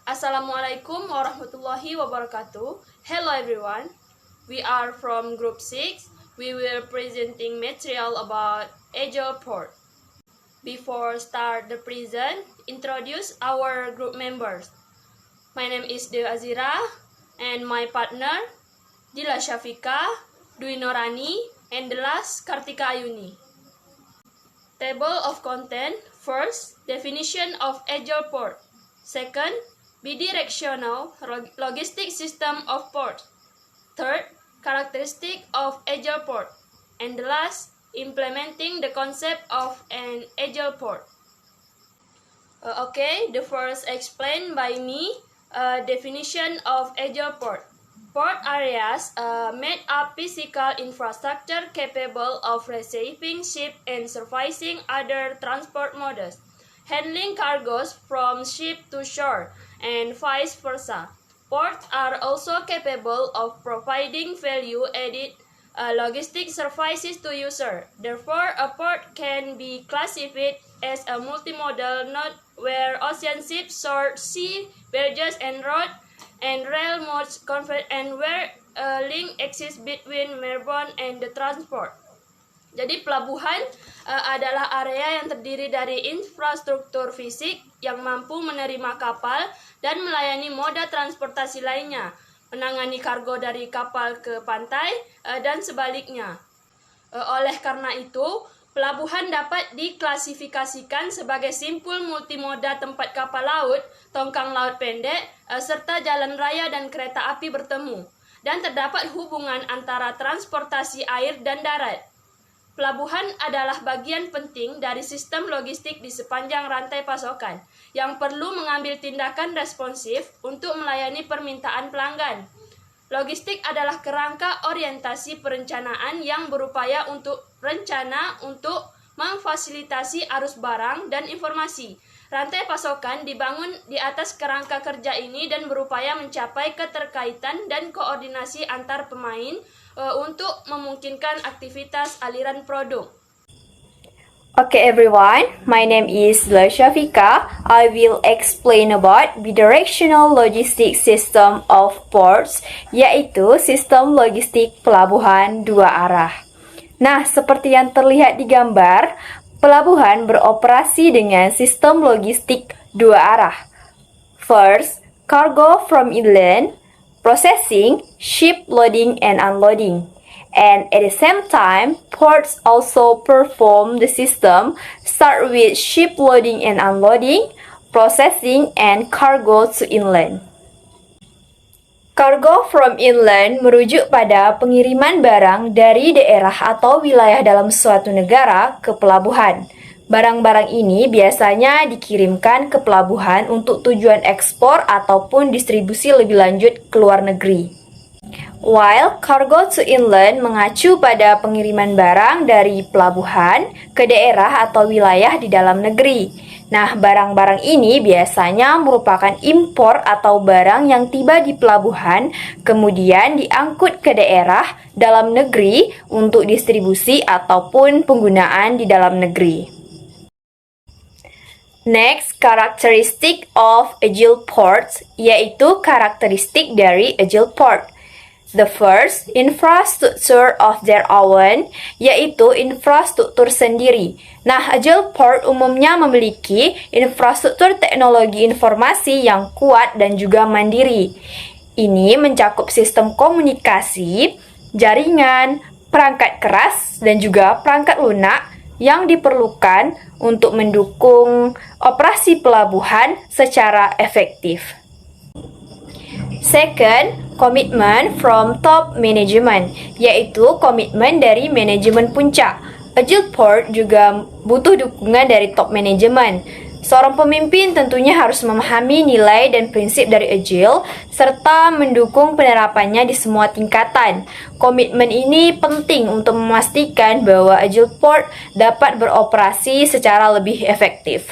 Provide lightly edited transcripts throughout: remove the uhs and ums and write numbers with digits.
Assalamualaikum warahmatullahi wabarakatuh. Hello everyone. We are from group 6. We will presenting material about Agile Port. Before start the present, introduce our group members. My name is Dewi Azira and my partner Dila Syafika, Dwi Norani, and the last Kartika Ayuni. Table of content. First, definition of Agile Port. Second, bidirectional logistic system of port. Third, characteristic of Agile Port. And the last, implementing the concept of an Agile Port. Okay, the first explained by me, definition of Agile Port. Port areas made up physical infrastructure capable of receiving ship and servicing other transport modes, handling cargoes from ship to shore, and vice versa. Ports are also capable of providing value-added logistic services to users. Therefore, a port can be classified as a multimodal node where ocean ships, shore, sea, barges, and road and rail modes converge and where a link exists between Melbourne and the transport. Jadi pelabuhan adalah area yang terdiri dari infrastruktur fisik yang mampu menerima kapal dan melayani moda transportasi lainnya, menangani kargo dari kapal ke pantai dan sebaliknya. Oleh karena itu, pelabuhan dapat diklasifikasikan sebagai simpul multimoda tempat kapal laut, tongkang laut pendek, serta jalan raya dan kereta api bertemu, dan terdapat hubungan antara transportasi air dan darat. Pelabuhan adalah bagian penting dari sistem logistik di sepanjang rantai pasokan, yang perlu mengambil tindakan responsif untuk melayani permintaan pelanggan. Logistik adalah kerangka orientasi perencanaan yang berupaya untuk memfasilitasi arus barang dan informasi. Rantai pasokan dibangun di atas kerangka kerja ini dan berupaya mencapai keterkaitan dan koordinasi antar pemain untuk memungkinkan aktivitas aliran produk. Okay everyone, my name is Dila Syafika. I will explain about bidirectional logistic system of ports, yaitu sistem logistik pelabuhan dua arah. Nah, seperti yang terlihat di gambar, pelabuhan beroperasi dengan sistem logistik dua arah. First, cargo from inland, processing, ship loading and unloading. And at the same time, ports also perform the system, start with ship loading and unloading, processing, and cargo to inland. Cargo from inland merujuk pada pengiriman barang dari daerah atau wilayah dalam suatu negara ke pelabuhan. Barang-barang ini biasanya dikirimkan ke pelabuhan untuk tujuan ekspor ataupun distribusi lebih lanjut ke luar negeri. While cargo to inland mengacu pada pengiriman barang dari pelabuhan ke daerah atau wilayah di dalam negeri. Nah, barang-barang ini biasanya merupakan impor atau barang yang tiba di pelabuhan, kemudian diangkut ke daerah dalam negeri untuk distribusi ataupun penggunaan di dalam negeri. Next, karakteristik of Agile Ports, yaitu karakteristik dari Agile Port. The first, infrastructure of their own, yaitu infrastruktur sendiri. Nah, Agile Port umumnya memiliki infrastruktur teknologi informasi yang kuat dan juga mandiri. Ini mencakup sistem komunikasi, jaringan, perangkat keras, dan juga perangkat lunak yang diperlukan untuk mendukung operasi pelabuhan secara efektif. Second, commitment from top management, yaitu komitmen dari manajemen puncak. Agile Port juga butuh dukungan dari top management. Seorang pemimpin tentunya harus memahami nilai dan prinsip dari Agile, serta mendukung penerapannya di semua tingkatan. Komitmen ini penting untuk memastikan bahwa Agile Port dapat beroperasi secara lebih efektif.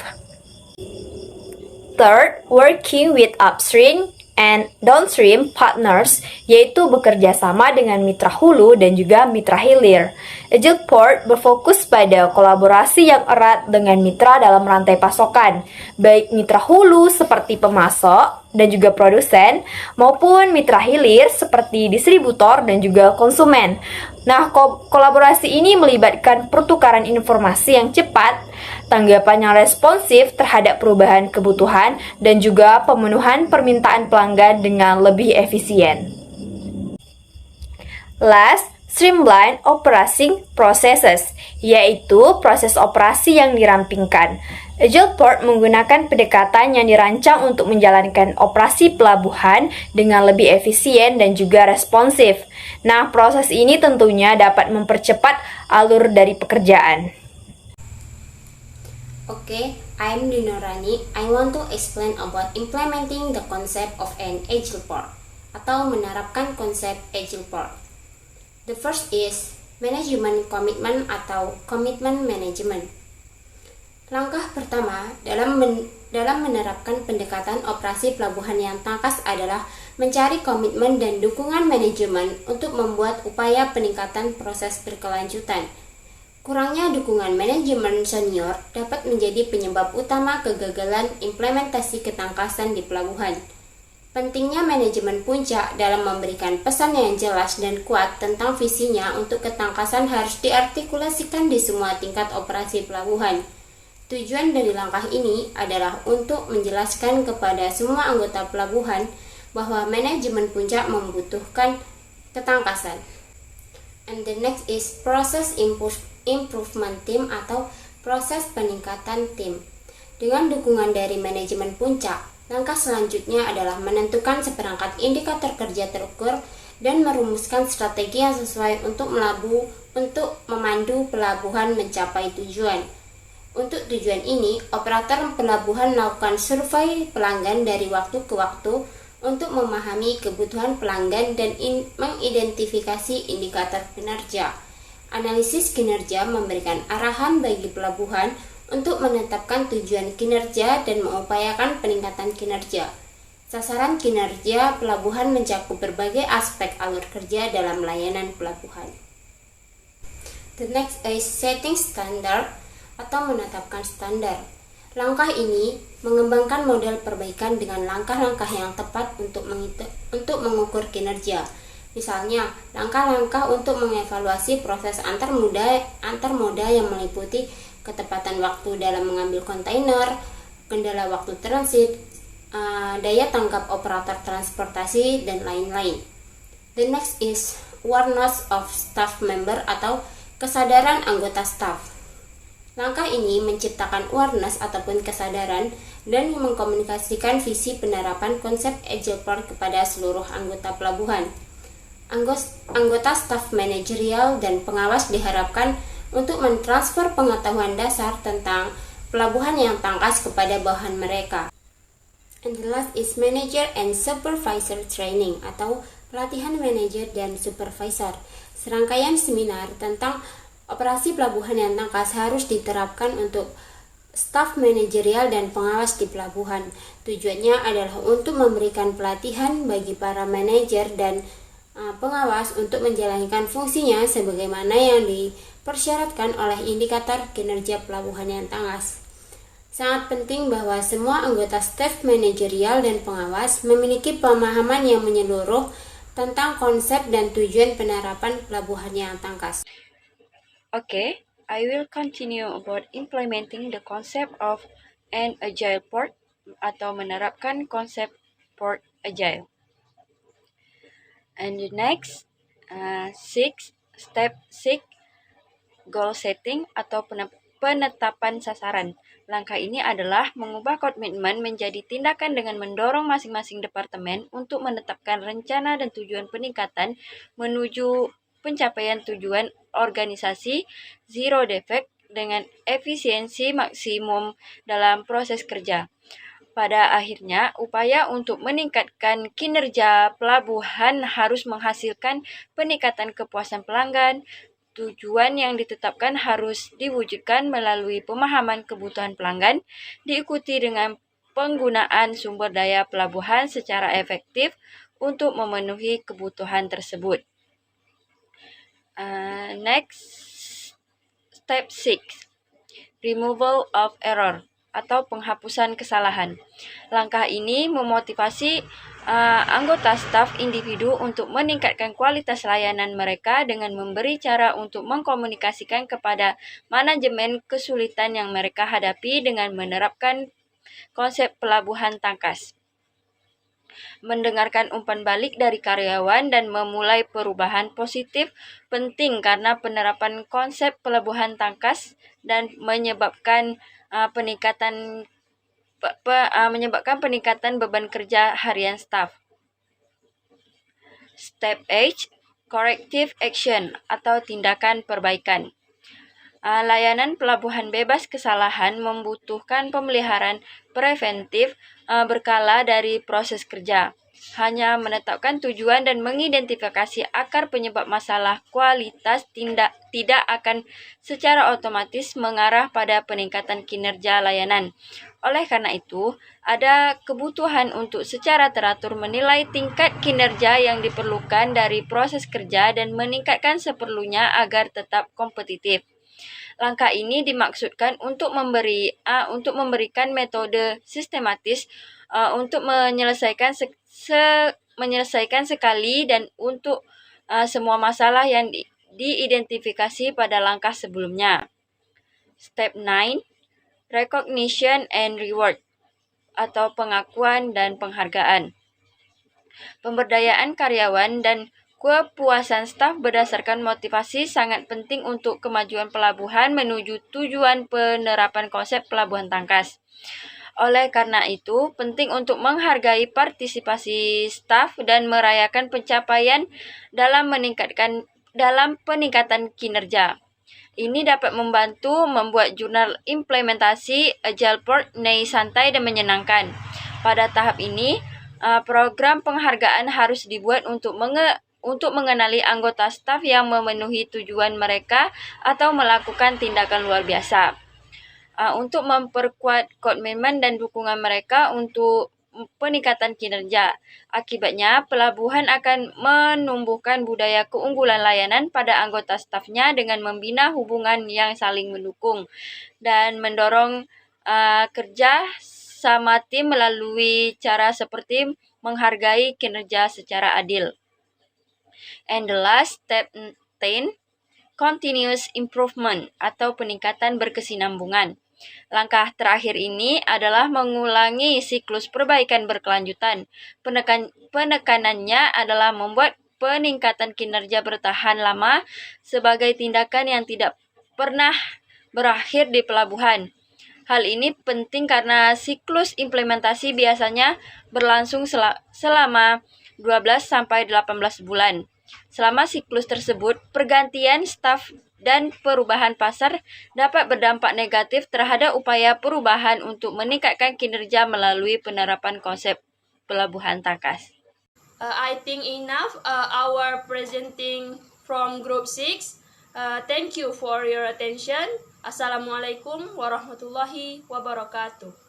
Third, working with upstream, and downstream partners, yaitu bekerja sama dengan mitra hulu dan juga mitra hilir. Agile Port berfokus pada kolaborasi yang erat dengan mitra dalam rantai pasokan, baik mitra hulu seperti pemasok dan juga produsen, maupun mitra hilir seperti distributor dan juga konsumen. Nah, kolaborasi ini melibatkan pertukaran informasi yang cepat, tanggapan yang responsif terhadap perubahan kebutuhan, dan juga pemenuhan permintaan pelanggan dengan lebih efisien. Last, streamline operating processes, yaitu proses operasi yang dirampingkan. Agile Port menggunakan pendekatan yang dirancang untuk menjalankan operasi pelabuhan dengan lebih efisien dan juga responsif. Nah, proses ini tentunya dapat mempercepat alur dari pekerjaan. Okay, I'm Dinurani. I want to explain about implementing the concept of an agile port atau menerapkan konsep agile port. The first is management commitment atau commitment management. Langkah pertama dalam menerapkan pendekatan operasi pelabuhan yang tangkas adalah mencari komitmen dan dukungan manajemen untuk membuat upaya peningkatan proses berkelanjutan. Kurangnya dukungan manajemen senior dapat menjadi penyebab utama kegagalan implementasi ketangkasan di pelabuhan. Pentingnya manajemen puncak dalam memberikan pesan yang jelas dan kuat tentang visinya untuk ketangkasan harus diartikulasikan di semua tingkat operasi pelabuhan. Tujuan dari langkah ini adalah untuk menjelaskan kepada semua anggota pelabuhan bahwa manajemen puncak membutuhkan ketangkasan. And the next is process improvement team atau proses peningkatan tim. Dengan dukungan dari manajemen puncak, langkah selanjutnya adalah menentukan seperangkat indikator kerja terukur dan merumuskan strategi yang sesuai untuk memandu pelabuhan mencapai tujuan. Untuk tujuan ini, operator pelabuhan melakukan survei pelanggan dari waktu ke waktu untuk memahami kebutuhan pelanggan dan mengidentifikasi indikator kinerja. Analisis kinerja memberikan arahan bagi pelabuhan untuk menetapkan tujuan kinerja dan mengupayakan peningkatan kinerja. Sasaran kinerja pelabuhan mencakup berbagai aspek alur kerja dalam layanan pelabuhan. The next is setting standard atau menetapkan standar. Langkah ini mengembangkan model perbaikan dengan langkah-langkah yang tepat untuk mengukur kinerja. Misalnya, langkah-langkah untuk mengevaluasi proses antar moda yang meliputi ketepatan waktu dalam mengambil kontainer, kendala waktu transit, daya tangkap operator transportasi, dan lain-lain. The next is awareness of staff member atau kesadaran anggota staf. Langkah ini menciptakan awareness ataupun kesadaran dan mengkomunikasikan visi penerapan konsep Agile Port kepada seluruh anggota pelabuhan. Anggota staf manajerial dan pengawas diharapkan untuk mentransfer pengetahuan dasar tentang pelabuhan yang tangkas kepada bawahan mereka. And the last is manager and supervisor training atau pelatihan manajer dan supervisor. Serangkaian seminar tentang operasi pelabuhan yang tangkas harus diterapkan untuk staf manajerial dan pengawas di pelabuhan. Tujuannya adalah untuk memberikan pelatihan bagi para manajer dan pengawas untuk menjalankan fungsinya sebagaimana yang dipersyaratkan oleh indikator kinerja pelabuhan yang tangkas. Sangat penting bahwa semua anggota staf manajerial dan pengawas memiliki pemahaman yang menyeluruh tentang konsep dan tujuan penerapan pelabuhan yang tangkas. Okay, I will continue about implementing the concept of an agile port atau menerapkan konsep port agile. And the next, step 6, goal setting atau penetapan sasaran. Langkah ini adalah mengubah komitmen menjadi tindakan dengan mendorong masing-masing departemen untuk menetapkan rencana dan tujuan peningkatan menuju pencapaian tujuan organisasi zero defect dengan efisiensi maksimum dalam proses kerja. Pada akhirnya, upaya untuk meningkatkan kinerja pelabuhan harus menghasilkan peningkatan kepuasan pelanggan. Tujuan yang ditetapkan harus diwujudkan melalui pemahaman kebutuhan pelanggan, diikuti dengan penggunaan sumber daya pelabuhan secara efektif untuk memenuhi kebutuhan tersebut. Next, step 6. Removal of error atau penghapusan kesalahan. Langkah ini memotivasi anggota staf individu untuk meningkatkan kualitas layanan mereka dengan memberi cara untuk mengkomunikasikan kepada manajemen kesulitan yang mereka hadapi dengan menerapkan konsep pelabuhan tangkas. Mendengarkan umpan balik dari karyawan dan memulai perubahan positif penting karena penerapan konsep pelabuhan tangkas dan menyebabkan peningkatan beban kerja harian staf. Step 8, corrective action atau tindakan perbaikan. Layanan pelabuhan bebas kesalahan membutuhkan pemeliharaan preventif berkala dari proses kerja. Hanya menetapkan tujuan dan mengidentifikasi akar penyebab masalah kualitas tidak akan secara otomatis mengarah pada peningkatan kinerja layanan. Oleh karena itu, ada kebutuhan untuk secara teratur menilai tingkat kinerja yang diperlukan dari proses kerja dan meningkatkan seperlunya agar tetap kompetitif. Langkah ini dimaksudkan untuk memberikan metode sistematis untuk menyelesaikan sekali dan untuk semua masalah yang diidentifikasi pada langkah sebelumnya. Step 9, recognition and reward atau pengakuan dan penghargaan. Pemberdayaan karyawan dan kepuasan staf berdasarkan motivasi sangat penting untuk kemajuan pelabuhan menuju tujuan penerapan konsep pelabuhan tangkas. Oleh karena itu, penting untuk menghargai partisipasi staf dan merayakan pencapaian dalam peningkatan kinerja. Ini dapat membantu membuat jurnal implementasi Agile Port santai dan menyenangkan. Pada tahap ini, program penghargaan harus dibuat untuk mengenali anggota staf yang memenuhi tujuan mereka atau melakukan tindakan luar biasa. Untuk memperkuat komitmen dan dukungan mereka untuk peningkatan kinerja. Akibatnya, pelabuhan akan menumbuhkan budaya keunggulan layanan pada anggota stafnya dengan membina hubungan yang saling mendukung dan mendorong kerja sama tim melalui cara seperti menghargai kinerja secara adil. And the last, step 10, continuous improvement atau peningkatan berkesinambungan. Langkah terakhir ini adalah mengulangi siklus perbaikan berkelanjutan. Penekanannya adalah membuat peningkatan kinerja bertahan lama sebagai tindakan yang tidak pernah berakhir di pelabuhan. Hal ini penting karena siklus implementasi biasanya berlangsung selama 12-18 bulan. Selama siklus tersebut, pergantian staf dan perubahan pasar dapat berdampak negatif terhadap upaya perubahan untuk meningkatkan kinerja melalui penerapan konsep pelabuhan tangkas. I think enough our presenting from group 6. Thank you for your attention. Assalamualaikum warahmatullahi wabarakatuh.